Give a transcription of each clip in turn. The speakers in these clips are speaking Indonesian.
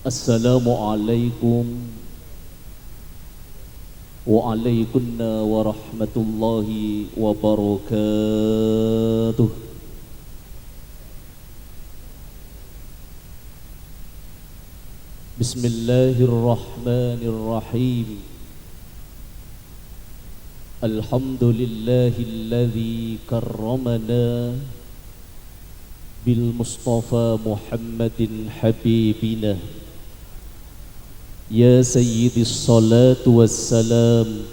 Assalamualaikum waalaikumsalam warahmatullahi wabarakatuh. Bismillahirrahmanirrahim. Alhamdulillahilladzi karramana bil Mustafa Muhammadin habibina. Ya sayyidis salatu wassalam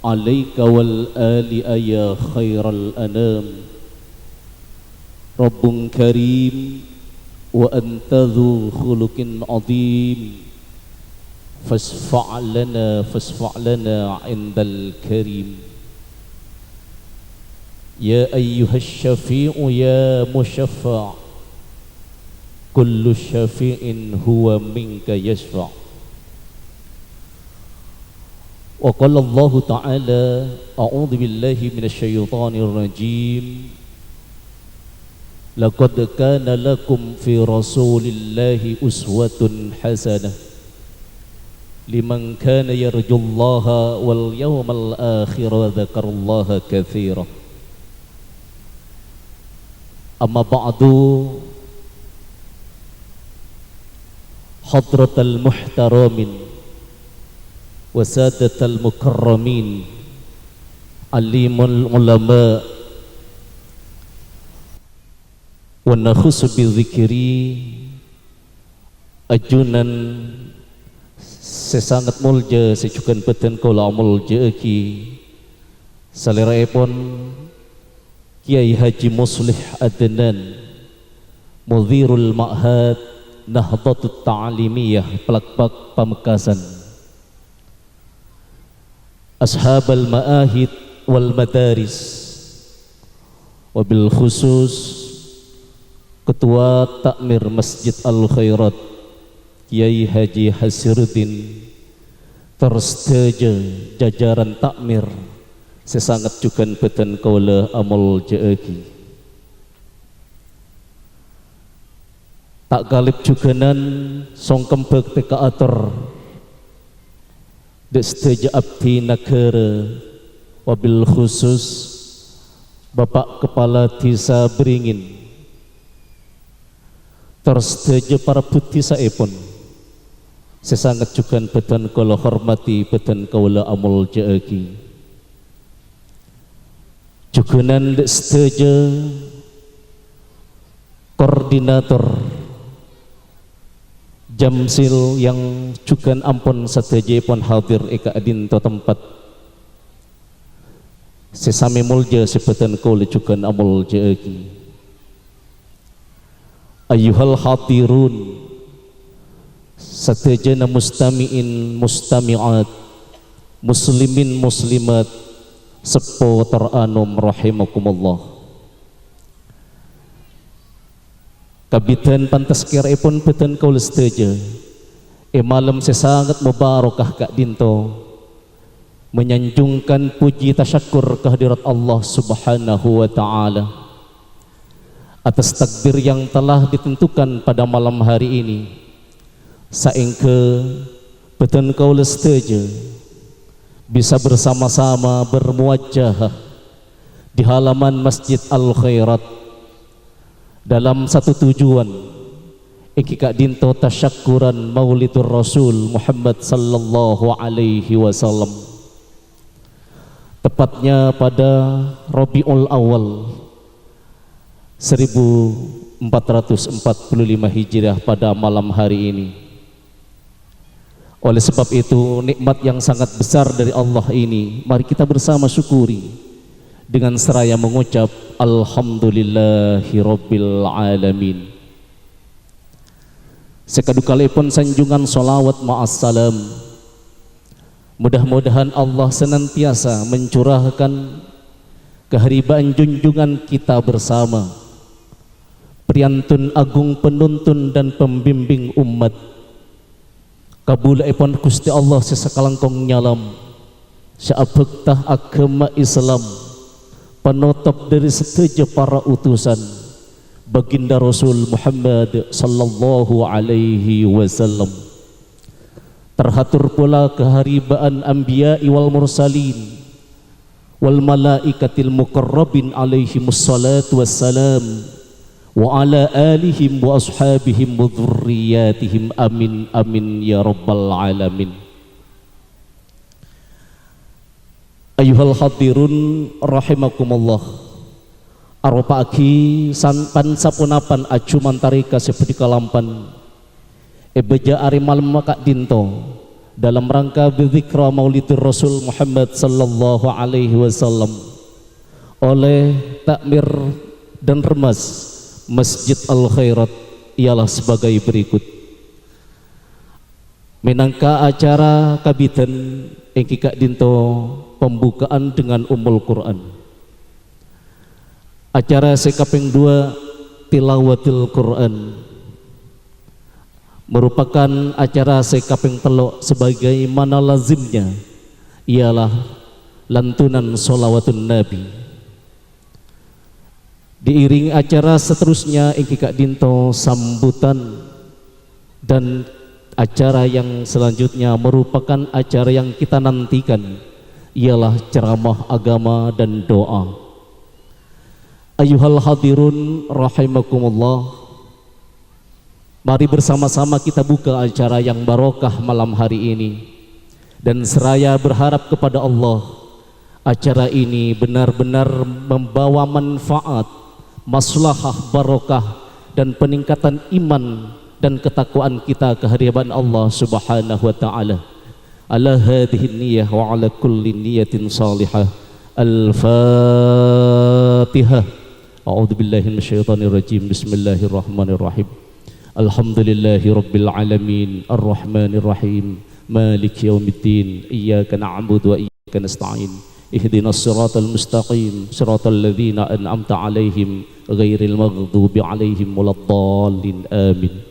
alaika wal ali ya khairal anam. Rabbun karim wa anta dhu khuluqin azim. Fasfa' lana indal karim. Ya ayyuhas syafi'u ya musyaffa', kullu syafi'in huwa minka yashfa'. Wa qala Allah ta'ala, a'udzu billahi minasyaitonir rajim. Laqad kana lakum fi rasulillahi uswatun hasanah liman kana yarjullaha wal yawmal akhir wa dzakarallaha katsira. Amma ba'du, hadratal muhtaramin wa sadatal mukarramin, alimul ulama wa nakhusu bi dzikri ajunan sesangat mulja secukan peten kula mulja ki saliraipun Kiai Haji Muslih Adnan, Mudhirul Ma'had Nahdlatul Ta'alimiyah Pelakbak Pamekasan, Ashabal Ma'ahid wal Madaris, wabil khusus Ketua Takmir Masjid Al-Khairat Kiai Haji Hasiruddin, tersedaja jajaran takmir sesangat jukan beten kaula amul jaeki. Tak galip juganan songkem bekti kaatur dek sedaja abdi negara, wabil khusus Bapak Kepala Desa Beringin, tersedaja para putih saipun sesangat jukan beten kaula hormati beten kaula amul jaeki. Juganan dek sedaja koordinator Jamsil yang jugan ampun sedaja pun hadir eka adinto tempat sesame mulja sebeten kaula jugan amul jaeki. Ayyuhal hadirun, sadajana mustami'in mustami'at, muslimin muslimat sepo teranum rahimakumullah. Kabitan pantas kiraipun beten kaula sedaja malam sesangat mubarakah kak dinto menyanjungkan puji tasyakur kehadirat Allah subhanahu wa ta'ala atas takdir yang telah ditentukan pada malam hari ini, saengke beten kaula sedaja bisa bersama-sama bermuajah di halaman Masjid Al-Khairat dalam satu tujuan, iki kak dinto tasyakuran Maulidur Rasul Muhammad sallallahu alaihi wasallam, tepatnya pada Rabiul Awal 1445 Hijriah pada malam hari ini. Oleh sebab itu, nikmat yang sangat besar dari Allah ini mari kita bersama syukuri dengan seraya mengucap alhamdulillahi rabbil alamin. Sekadukalipun sanjungan salawat ma'assalam, mudah-mudahan Allah senantiasa mencurahkan keharibaan junjungan kita bersama, priantun agung penuntun dan pembimbing umat, kabulaipun Gusti Allah sesakalangkong nyalam syaabhektah agama Islam, penutup dari setuju para utusan, baginda Rasul Muhammad sallallahu alaihi wasallam. Terhatur pula keharibaan anbiya'i wal mursalin wal malaikatil muqarrabin alaihimus salatu wassalam wa ala alihim wa ashabihim wa dhurriyyatihim amin amin ya rabbal alamin. Ayuhal hadirun rahimakumullah, arupa aki sanpan sapunapan acuman tarika seperti kalampan ebeja ari malam maka dinto dalam rangka berzikra maulidur Rasul Muhammad sallallahu alaihi wasallam oleh takmir dan remas Masjid Al Khairat ialah sebagai berikut. Minangka acara kabitan engkika dinto pembukaan dengan Ummul Quran. Acara sekaping 2 tilawatil Quran merupakan acara sekaping telok sebagaimana lazimnya ialah lantunan sholawatun Nabi. Diiringi acara seterusnya engkika dinto sambutan, dan acara yang selanjutnya merupakan acara yang kita nantikan ialah ceramah agama dan doa. Ayuhal hadirun rahimakumullah, mari bersama-sama kita buka acara yang barokah malam hari ini, dan seraya berharap kepada Allah acara ini benar-benar membawa manfaat, maslahah, barokah dan peningkatan iman dan ketakwaan kita kehadiran Allah Subhanahu wa taala. Ala hadhihi niyyah wa ala kulli niyatin salihah. Al-Fatihah. A'udzu billahi minasyaitonir rajim. Bismillahirrahmanirrahim. Alhamdulillahi rabbil alamin, arrahmanir rahim, maliki yaumiddin, iyyaka na'budu wa iyyaka nasta'in. Ihdinas siratal mustaqim, siratal ladzina an'amta 'alaihim ghairil maghdubi 'alaihim waladdallin. Amin.